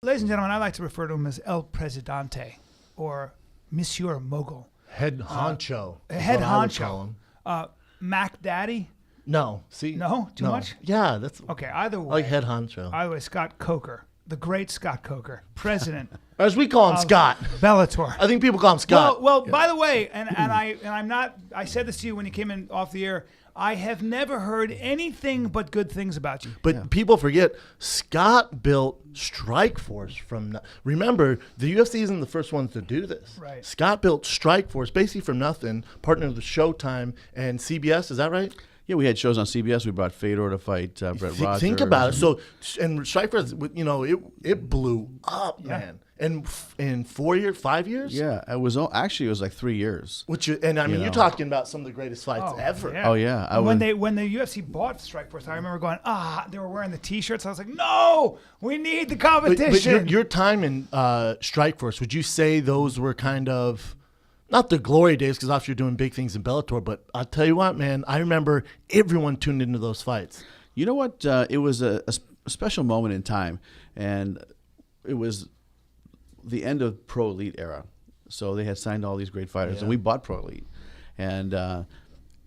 ladies and gentlemen, I like to refer to him as El Presidente or Monsieur Mogul. Head honcho. Head honcho. Mac Daddy? No. See? No? Too much? Yeah, that's Okay, either way. like head honcho. Either way, Scott Coker, the great Scott Coker, president As we call him, Scott. Bellator. I think people call him Scott. Well, by the way, I'm not. I said this to you when you came in off the air. I have never heard anything but good things about you. But people forget, Scott built Strikeforce from. Remember, the UFC isn't the first ones to do this. Right. Scott built Strikeforce basically from nothing, partnered with Showtime and CBS. Is that right? Yeah, we had shows on CBS. We brought Fedor to fight Brett Rogers. Think about it. So, and Strikeforce, it blew up, man. And in 4 years, 5 years? Yeah, it was like 3 years. You're talking about some of the greatest fights ever. Yeah. Oh yeah, when the UFC bought Strikeforce, I remember going, they were wearing the T-shirts. I was like, no, we need the competition. But your time in Strikeforce, would you say those were kind of not the glory days, because obviously you're doing big things in Bellator, but I'll tell you what, man, I remember everyone tuned into those fights. You know what? It was a special moment in time, and it was the end of Pro Elite era. So they had signed all these great fighters, and we bought Pro Elite, and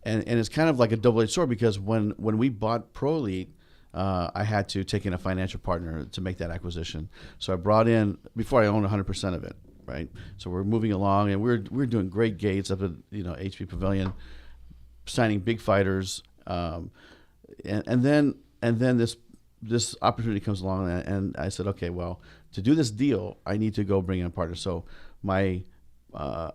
it's kind of like a double-edged sword, because when we bought Pro Elite, I had to take in a financial partner to make that acquisition. So I brought in, before I owned 100% of it, right? So we're moving along, and we're doing great gates up at HP Pavilion, signing big fighters, and then this opportunity comes along, and I said, okay, well, to do this deal, I need to go bring in a partner. So my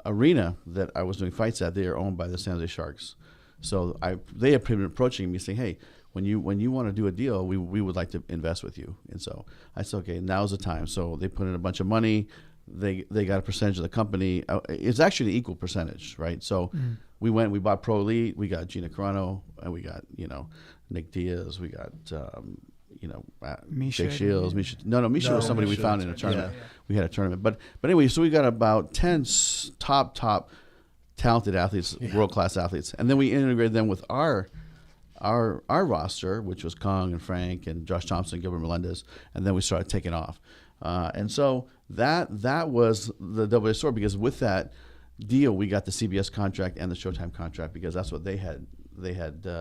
arena that I was doing fights at, they are owned by the San Jose Sharks. So they have been approaching me saying, hey, when you want to do a deal, we would like to invest with you. And so I said, okay, now's the time. So they put in a bunch of money. They got a percentage of the company. It's actually an equal percentage, right? So we bought Pro Elite. We got Gina Carano, and we got Nick Diaz. We got Misha. Jake Shields. Misha was somebody we found in a tournament. Yeah. We had a tournament, but anyway, so we got about 10 top talented athletes, world class athletes, and then we integrated them with our roster, which was Kong and Frank and Josh Thompson, Gilbert Melendez, and then we started taking off. And so that was the double-edged sword, because with that deal, we got the CBS contract and the Showtime contract, because that's what they had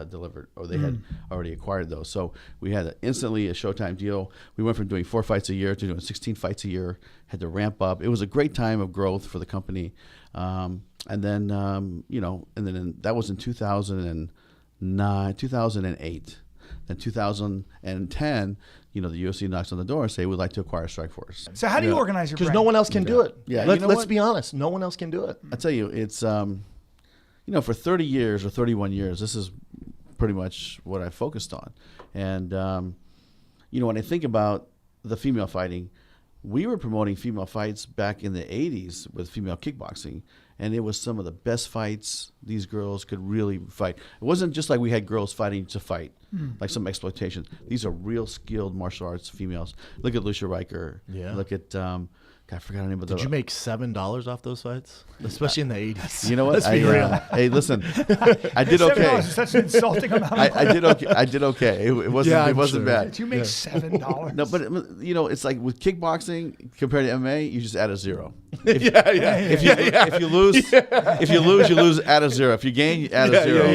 delivered, or they had already acquired those. So we had instantly a Showtime deal. We went from doing 4 fights a year to doing 16 fights a year. Had to ramp up. It was a great time of growth for the company. And then that was in 2009, 2008. Then 2010, the UFC knocks on the door and say, we'd like to acquire Strikeforce. So how do you organize your brand? Because no one else can do it. Yeah, Let's be honest. No one else can do it. I tell you, it's for 30 years or 31 years, this is pretty much what I focused on. And when I think about the female fighting, we were promoting female fights back in the 80s with female kickboxing, and it was some of the best fights. These girls could really fight. It wasn't just like we had girls fighting to fight, like some exploitation. These are real skilled martial arts females. Look at Lucia Riker. Yeah. Look at I forgot her name. But did you make $7 off those fights, especially in the 80s? You know what? Hey, listen, I did $7 okay. is such an insulting amount. I did okay. I did okay. It wasn't bad. Did you make $7? No, but it's like with kickboxing compared to MMA, you just add a zero. If you lose, you lose, add a zero. If you gain, you add a zero.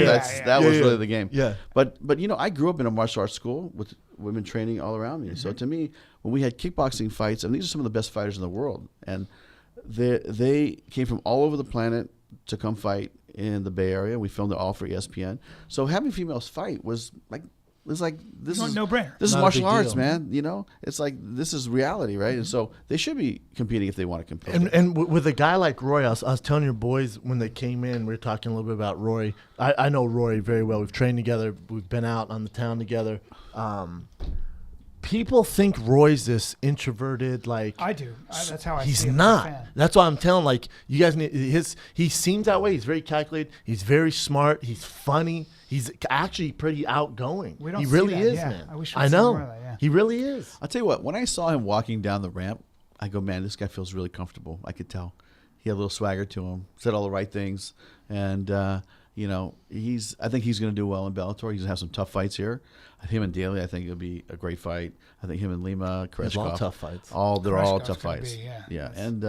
That was really the game. Yeah. But I grew up in a martial arts school with women training all around me. So to me, when we had kickboxing fights, and these are some of the best fighters in the world, and they came from all over the planet to come fight in the Bay Area. We filmed it all for ESPN. So having females fight was like this is no-brainer. This is Not a martial big arts, deal. man. It's like this is reality, right? And so they should be competing if they want to compete. And with a guy like Rory, I was telling your boys when they came in, we were talking a little bit about Rory. I know Rory very well. We've trained together. We've been out on the town together. People think Roy's this introverted, like I do. That's how I see he's him as a not. fan. That's why I'm telling, like, you guys need he seems that way. He's very calculated. He's very smart. He's funny. He's actually pretty outgoing. We don't he see really that, is, yeah. man. I wish we'd I see know. more of that, yeah. He really is. I'll tell you what, when I saw him walking down the ramp, I go, man, this guy feels really comfortable. I could tell. He had a little swagger to him, said all the right things. And, I think he's going to do well in Bellator. He's going to have some tough fights here. Him and Daly, I think it'll be a great fight. I think him and Lima, Koreshkov. They're all tough fights. They're all Koreshkov's tough gonna fights. be, Yeah. And,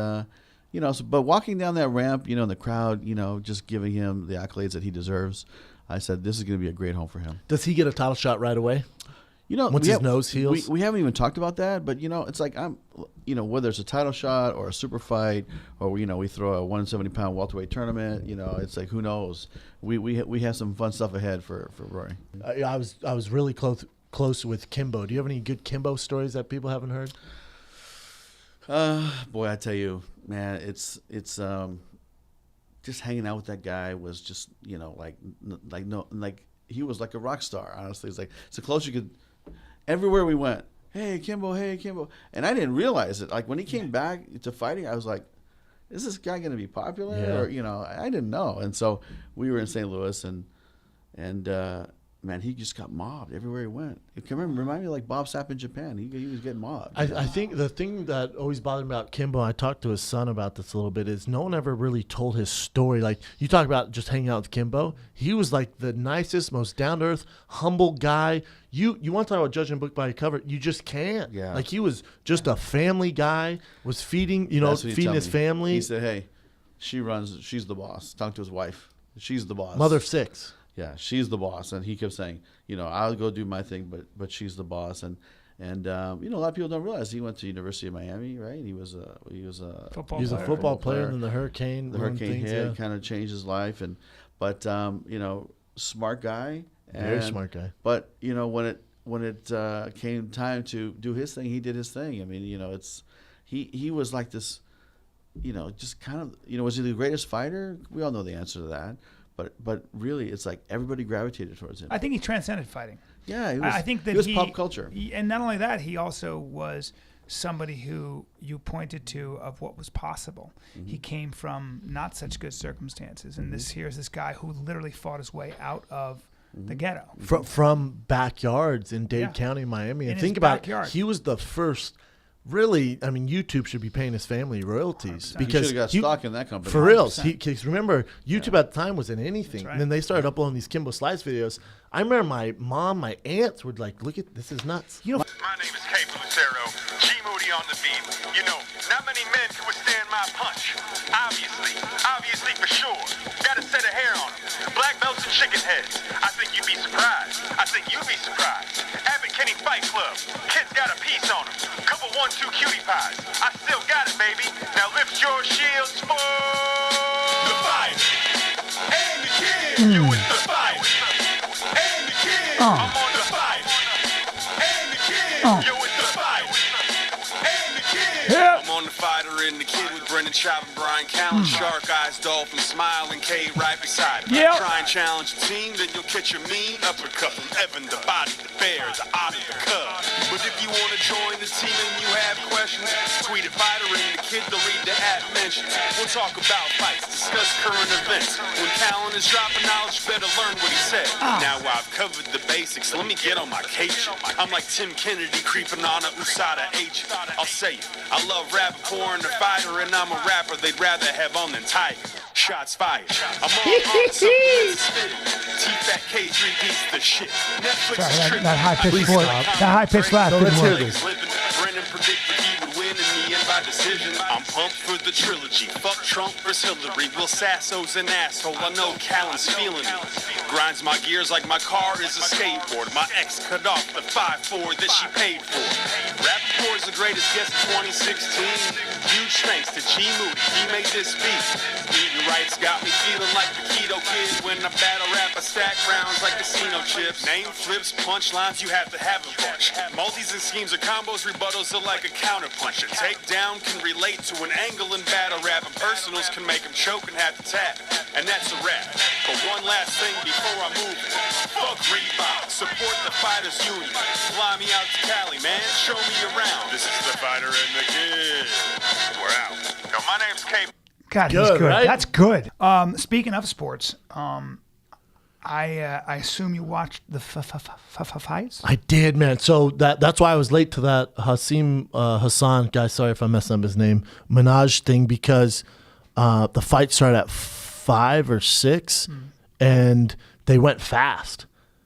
but walking down that ramp, in the crowd, just giving him the accolades that he deserves, I said, this is going to be a great home for him. Does he get a title shot right away? Once his nose heals? We haven't even talked about that, but, it's like whether it's a title shot or a super fight or, we throw a 170-pound welterweight tournament, it's like, who knows? We have some fun stuff ahead for Rory. I was really close with Kimbo. Do you have any good Kimbo stories that people haven't heard? Boy, I tell you, man, it's just hanging out with that guy was just, he was like a rock star, honestly. It's like, it's the closest you could. Everywhere we went, hey, Kimbo. And I didn't realize it. Like, when he came back to fighting, I was like, is this guy going to be popular? Yeah. Or, I didn't know. And so we were in St. Louis, and man, he just got mobbed everywhere he went. It can remind me of like Bob Sapp in Japan. He was getting mobbed. I think the thing that always bothered me about Kimbo, I talked to his son about this a little bit, is no one ever really told his story. Like, you talk about just hanging out with Kimbo. He was like the nicest, most down-to-earth, humble guy. You want to talk about judging a book by a cover, you just can't. Yeah. Like, he was just a family guy, was feeding his family. He said, hey, she's the boss. Talking to his wife. She's the boss. Mother of 6. Yeah, she's the boss, and he kept saying, I'll go do my thing, but she's the boss, and a lot of people don't realize he went to University of Miami, right? He was a football player, and then the hurricane. The hurricane hit, kind of changed his life, but smart guy, very smart guy. But when it came time to do his thing, he did his thing. I mean, he was like this, just kind of, was he the greatest fighter? We all know the answer to that. But really, it's like everybody gravitated towards him. I think he transcended fighting. Yeah, I think that he was pop culture. And not only that, he also was somebody who you pointed to of what was possible. Mm-hmm. He came from not such good circumstances, and here's this guy who literally fought his way out of the ghetto. From backyards in Dade County, Miami. And think about it, he was the first. Really, I mean, YouTube should be paying his family royalties 100%. because he should have got stock in that company. For real, because remember, YouTube at the time wasn't anything. Right. And then they started uploading these Kimbo Slides videos. I remember my mom, my aunts would like, look at this is nuts. My name is Kate Lucero, G Moody on the beat. Not many men can withstand my punch. Obviously for sure. Got a set of hair on them, black belts and chicken heads. I think you'd be surprised. Abbott Kenny Fight Club, kids got a piece on them. Couple 1-2 cutie pies. I still got it, baby. Now lift your shields for the fight. And the kids, you with the fight. And the kids, I'm on the fight. And the kids, you with the fight. And the kids, I'm on the fighter and the kid with Brendan Chop and Brian Callen. Shark eyes, dolphin smile, and Kate right beside him. Yep. Try and challenge the team, then you'll catch a mean uppercut from Evan, the body, the bear, the otter, the cub. But if you want to join the team and you have questions, tweet at Fighter and the kid to read the at mentions. We'll talk about fights, discuss current events. When Callen is dropping knowledge, better learn what he said. Now I've covered the basics, let me get on my case. I'm like Tim Kennedy creeping on a USADA H. I'll say it, I love Rappaport and the Fighter, and I'm a rapper they'd rather have on than Tiger. Shots fired. I'm on something that's spit. T-Fat K3 beats the shit. Netflix is tripping. That high-pitched laugh didn't work. Brennan predicted he would win in the end by decision. I'm pumped for the trilogy. Fuck Trump versus Hillary. Will Sasso's an asshole. I know Callen's feeling it. Grinds my gears like my car is a skateboard. My ex cut off the 5-4 that she paid for. Rappaport's the greatest guest of 2016. Huge thanks to G Moody. He made this beat. Eating right's got me feeling like the Keto Kid. When I battle rap, I stack rounds like casino chips. Name flips, punchlines, you have to have a bunch. Multis and schemes are combos, rebuttals are like a counterpunch. A takedown can relate to an angle in battle rap, and personals can make them choke and have to tap. And that's a wrap. But one last thing before I move it. Fuck Reebok. Support the Fighters Union. Fly me out to Cali, man. Show me around. This is the Fighter and the Kid. We're out. Yo, my name's Kate. God, he's good. Right? That's good. Speaking of sports, I assume you watched the fights? I did, man. So that's why I was late to that Hassan guy. Sorry if I messed up his name. Minaj thing, because the fight started at 5 or 6. and they went fast.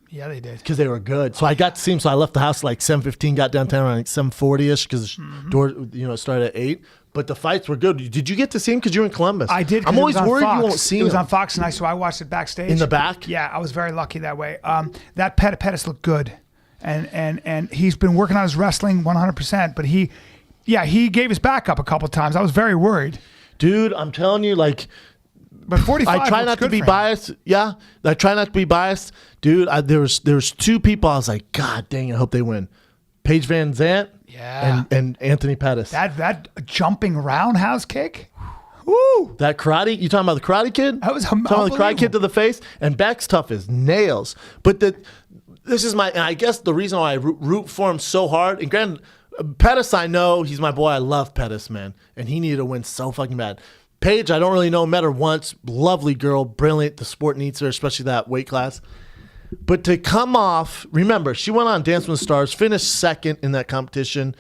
Yeah, they did. Because they were good. So I got to see him. So I left the house like 7:15, got downtown around like 7:40ish because door, started at 8. But the fights were good. Did you get to see him because you're in Columbus? I did. I'm always worried Fox. you won't see him. It was on Fox tonight, so I watched it backstage. In the back? Yeah, I was very lucky that way. That Pettis looked good, and he's been working on his wrestling 100%. But he gave his back up a couple times. I was very worried. Dude, I'm telling you, like. But 45. I try not to be biased. Yeah, I try not to be biased, dude. There was 2 people. I was like, God dang, I hope they win. Paige Van Zant, and Anthony Pettis. That jumping roundhouse kick, woo! That karate. You talking about the Karate Kid? That was talking about the Karate Kid to the face. And Beck's tough as nails. But this is and I guess the reason why I root for him so hard. And granted, Pettis, I know he's my boy. I love Pettis, man, and he needed to win so fucking bad. Paige, I don't really know, met her once. Lovely girl, brilliant. The sport needs her, especially that weight class. But to come off, remember, she went on Dance with the Stars, finished second in that competition.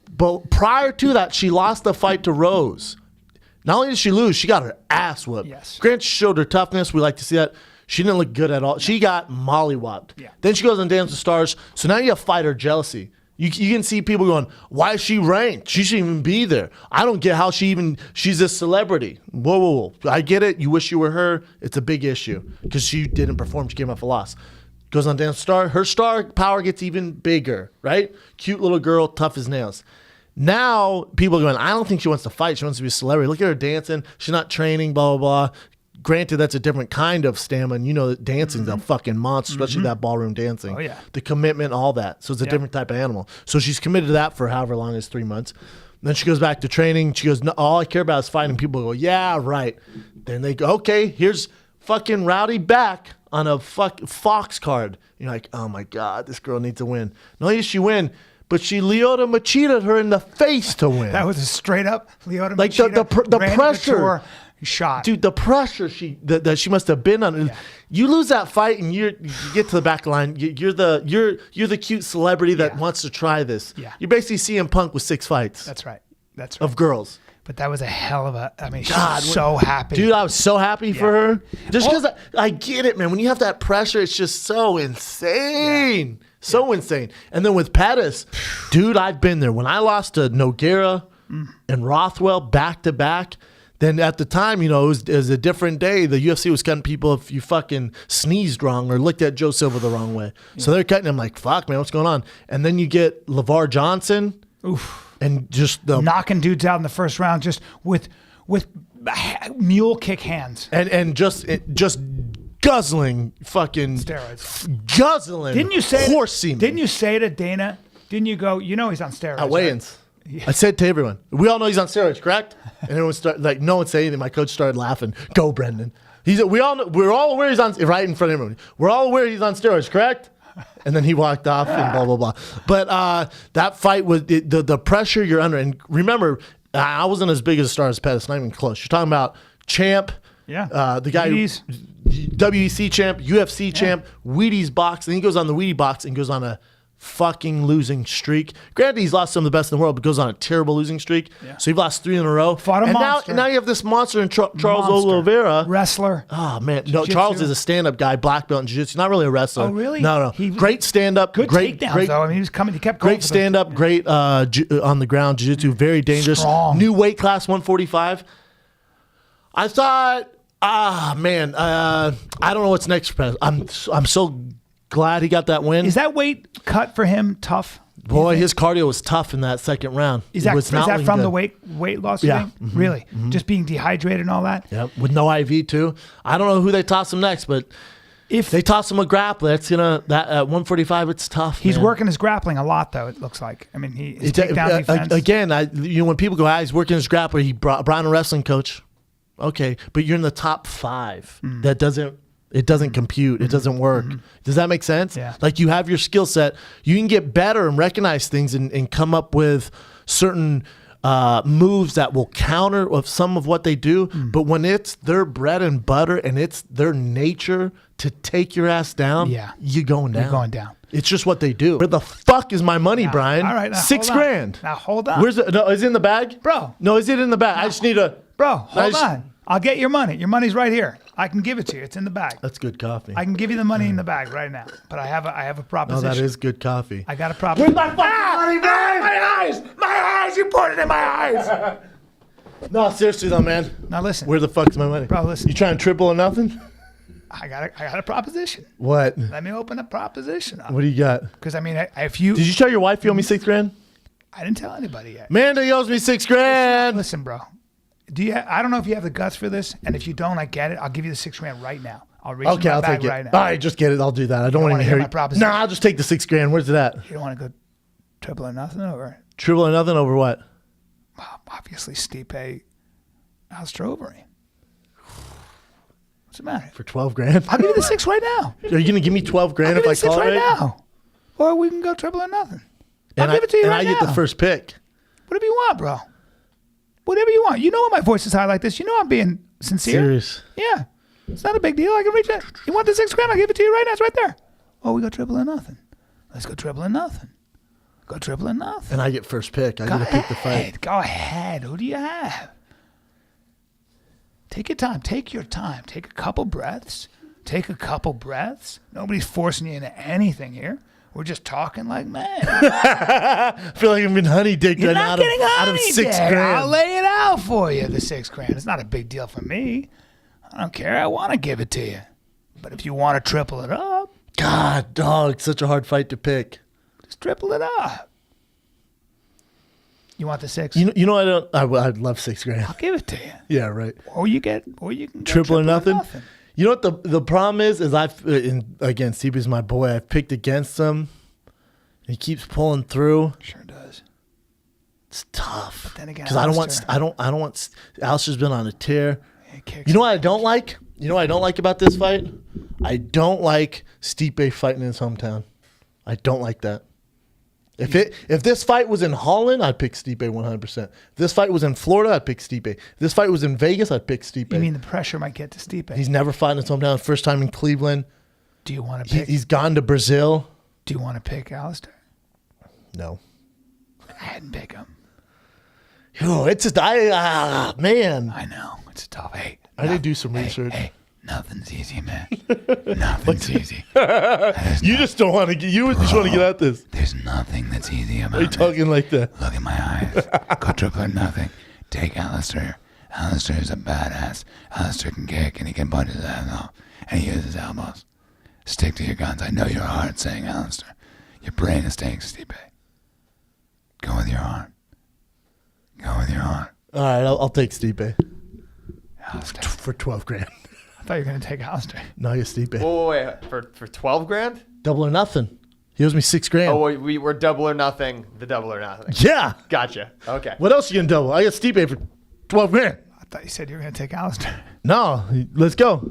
But prior to that, she lost the fight to Rose. Not only did she lose, she got her ass whooped. Yes. Grant showed her toughness. We like to see that. She didn't look good at all. She got mollywopped. Yeah. Then she goes on Dance with the Stars. So now you have fighter jealousy. You can see people going, why is she ranked? She shouldn't even be there. I don't get how she's a celebrity. Whoa. I get it. You wish you were her. It's a big issue because she didn't perform. She came off a loss. Goes on Dance Star. Her star power gets even bigger, right? Cute little girl, tough as nails. Now people are going, I don't think she wants to fight. She wants to be a celebrity. Look at her dancing. She's not training, blah, blah, blah. Granted, that's a different kind of stamina. You know that dancing's a fucking monster, especially that ballroom dancing. Oh, yeah. The commitment, all that. So it's a different type of animal. So she's committed to that for however long is 3 months. Then she goes back to training. She goes, no, all I care about is fighting. People go, yeah, right. Then they go, okay, here's fucking Rowdy back on a Fox card. You're like, oh my God, this girl needs to win. Not only did she win, but she Lyoto Machida'd her in the face to win. That was a straight up Lyoto like Machida. the pressure. Shot. Dude, the pressure that she must have been under. Yeah. You lose that fight and you get to the back line. You're the cute celebrity that wants to try this. Yeah. You're basically CM Punk with 6 fights. That's right. Of girls. But that was a hell of a. I mean, she was so happy. Dude, I was so happy for her. Just because I get it, man. When you have that pressure, it's just so insane. Yeah. So insane. And then with Pettis, dude, I've been there. When I lost to Nogueira and Rothwell back to back. Then at the time, it was a different day. The UFC was cutting people if you fucking sneezed wrong or looked at Joe Silva the wrong way. Yeah. So they're cutting him like, fuck, man, what's going on? And then you get LeVar Johnson. Oof. And just knocking dudes out in the first round just with mule kick hands. And just guzzling fucking steroids. Guzzling. Didn't you say horse semen? Didn't you say to Dana? Didn't you go, he's on steroids? At weigh-ins. Right? Yeah. I said to everyone, we all know he's on steroids, correct? And everyone started, no one said anything. My coach started laughing. Go, Brendan. We're all aware he's on, right in front of everyone. We're all aware he's on steroids, correct? And then he walked off and blah, blah, blah. But that fight was the pressure you're under. And remember, I wasn't as big as a star as Pettis, not even close. You're talking about champ. Yeah. The guy Wheaties. WEC champ, UFC champ, Wheaties box. And he goes on the Wheatie box and goes on a fucking losing streak. Granted, he's lost some of the best in the world, but goes on a terrible losing streak. Yeah. So he lost 3 in a row. Fought a monster. Now you have this monster in Charles Oliveira. Wrestler. Oh, man. No, Charles is a stand-up guy, black belt in jiu-jitsu. Not really a wrestler. Oh, really? No. Great stand-up. Good takedowns, though. I mean, he kept going. Great stand-up, great on the ground jiu-jitsu, very dangerous. Strong. New weight class, 145. I thought, man, I don't know what's next for Pettis. I'm so glad he got that win. Is that weight cut for him tough? Boy, his cardio was tough in that second round. Is that from the weight loss? Yeah. Mm-hmm. Really? Mm-hmm. Just being dehydrated and all that? Yeah, with no IV too. I don't know who they toss him next, but if they toss him a grappler, it's that at 145, it's tough. He's working his grappling a lot, though. It looks like. I mean, his takedown defense. Again, when people go, he's working his grappler. He brought a wrestling coach. Okay, but you're in the top 5. That doesn't. It doesn't compute. It doesn't work. Does that make sense? Yeah. Like you have your skill set. You can get better and recognize things and come up with certain moves that will counter of some of what they do. But when it's their bread and butter and it's their nature to take your ass down, you're going down. You're going down. It's just what they do. Where the fuck is my money, Brian? All right. Now, $6,000. Now hold on. Where's it? No, is it in the bag? Bro. No, is it in the bag? I just need a... Bro, hold on. I'll get your money. Your money's right here. I can give it to you. It's in the bag. That's good coffee. I can give you the money in the bag right now. But I have a No, proposition. that is good coffee. I got a proposition. Where's my fucking money, man? My eyes! My eyes! You put it in my eyes! No, seriously though, man. Now listen. Where the fuck's my money? Bro, listen. You trying to triple or nothing? I got a proposition. What? Let me open a proposition up. What do you got? Because I mean, if you, Did you tell your wife you owe me $6,000? I didn't tell anybody yet. Amanda owes me $6,000. Listen, bro. I don't know if you have the guts for this, and if you don't, I get it. I'll give you the $6,000 right now. I'll reach in Okay, my I'll bag take it. right now. All right, just get it. I'll do that. I don't want to wanna hear hear my you. proposition? Nah, I'll just take the $6,000. Where's it at? You don't want to go triple or nothing over? Triple or nothing over what? Well, obviously, Stipe, Alistair Overeem. What's the matter? For $12,000? I'll give you the $6 right now. Are you gonna give me $12,000 I'll if give you I the call $6 it right right? now. Or we can go triple or nothing. And I'll give it to you and right I get now. the first pick. Whatever you want, bro. Whatever you want. You know when my voice is high like this. You know I'm being sincere. Serious. Yeah. It's not a big deal. I can reach it. You want the $6,000? I'll give it to you right now. It's right there. Oh, we go triple or nothing. Let's go triple or nothing. Go triple or nothing. And I get first pick. I Go get to pick the fight. ahead. Go ahead. Who do you have? Take your time. Take your time. Take a couple breaths. Take a couple breaths. Nobody's forcing you into anything here. We're just talking like man. I feel like I'm being honey dicked You're right not now getting out of honey $6,000. I'll lay it out for you, the $6,000. It's not a big deal for me. I don't care. I want to give it to you. But if you want to triple it up, God, dog, such a hard fight to pick. just triple it up. You want the $6? You know I'd love $6,000. I'll give it to you. Yeah, right. Or you can go Triple or nothing? You know what the problem is I've again, Stipe's my boy. I've picked against him. He keeps pulling through. Sure does. It's tough. But then again, because I don't want Alistair's been on a tear. You know what I don't like? You know what I don't like about this fight? I don't like Stipe fighting in his hometown. I don't like that. If this fight was in Holland, I'd pick Stipe 100%. If this fight was in Florida, I'd pick Stipe. If this fight was in Vegas, I'd pick Stipe. You mean the pressure might get to Stipe? He's never fought in his hometown. First time in Cleveland. Do you want to pick? He's gone to Brazil. Do you want to pick Alistair? No. I hadn't pick him. Oh, it's just man. I know it's tough. Hey, I did do some research. Hey, nothing's easy, man. Nothing's easy. You just don't want to get. You just want to get at this. There's nothing that's easy about Are you it. talking like that? Look in my eyes. Go triple or nothing. Take Alistair. Alistair is a badass. Alistair can kick and he can punch his ass off. And he uses his elbows. Stick to your guns. I know your heart's saying Alistair. Your brain is saying Stipe. Go with your heart. Go with your heart. All right, I'll take Stipe Alistair. for $12,000. I thought you were going to take Alistair. No, you Stipe. Wait, for $12,000? Double or nothing. He owes me $6,000. Oh, we're double or nothing. The double or nothing. Yeah. Gotcha. Okay. What else you gonna double? I got Stipe for $12,000. I thought you said you were going to take Alistair. No, let's go.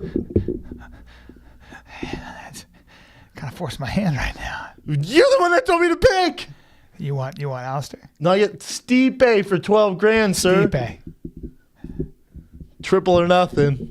That's kind of forced my hand right now. You're the one that told me to pick. You want Alistair? No, I get Stipe for $12,000, sir. Stipe. Triple or nothing.